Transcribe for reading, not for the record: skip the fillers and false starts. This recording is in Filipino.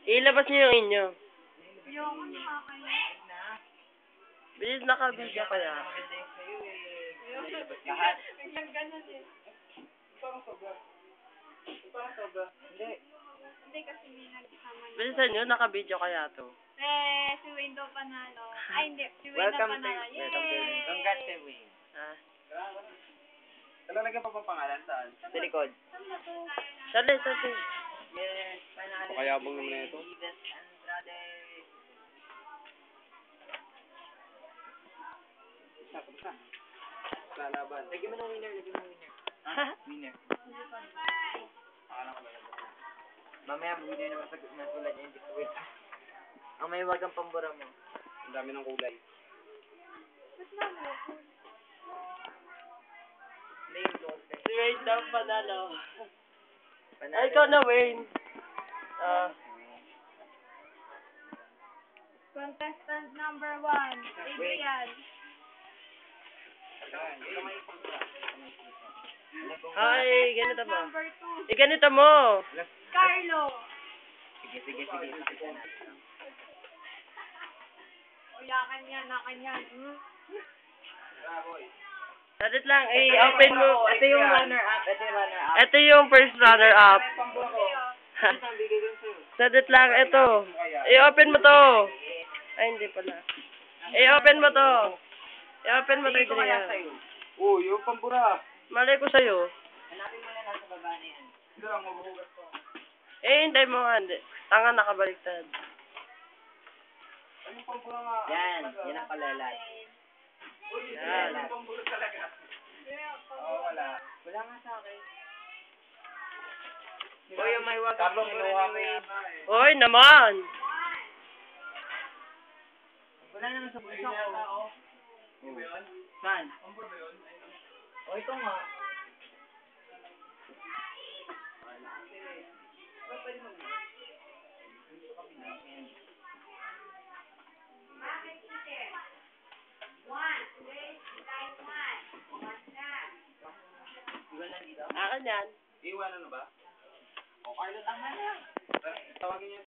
Ilabas niyo yung inyo. Ayoko nakakaya. Bilis naka-video kaya. Lahat. Biglang ganun eh. Parang sobra. Parang sobra. Hindi. Hindi kasi may nagsama niya. Bilisan nyo, naka-video kaya to. Si Wayne daw panalo. Ay hindi, si Wayne Welcome daw panalo. to Wayne. Congrats kay Wayne. Ah. Lalagyan pa bang pangalan saan? Sa likod. Saan ba to? Sali, sali. Yes, panalo. Pakayabang naman na ito. Andrade. Basta. Lalaban. Lagyan mo ng winner, Ha? Winner. Mamaya winner naman sa tulad niya, hindi ko wait. Ang may wagang pambura mo. Ang dami ng kulay. Ba't nabuko? Name those. Si Wayne daw panalo. Panalo. Ay, ikaw na, Wayne. Ah. Contestant number 1, Adrian. Hi, ganito mo. Number 2, Ganito mo. Carlo. Sige. O yakan yan, nakan yan. Sadit lang, open mo. Ito yung runner-up. Ito yung first runner-up. Pambura ko. Isang bigay dun sa'yo. Sadit lang, ito. I-open mo to. Ay, hindi pala. I-open mo to. I-open mo to, Ito kaya Adrian. sa'yo. Oo, yung pambura. Malay ko sa'yo. Hanapin mo na nasa baba na yan. Ito lang, mabuhugas ko. Hintay mo nga. Tanga nakabaliktad. Anong pambura nga? Yan ang palalat. Yan. Anong pambura talaga? Oo, wala. Wala nga sa akin. Uy, yung may wag ang pambura ni Wayne. Hoy, naman. Wala naman sa bulsa ko. Saan? O, ito nga. Akin yan. Iwan ano ba? O, Carlo, tama na. Tawagin niyo.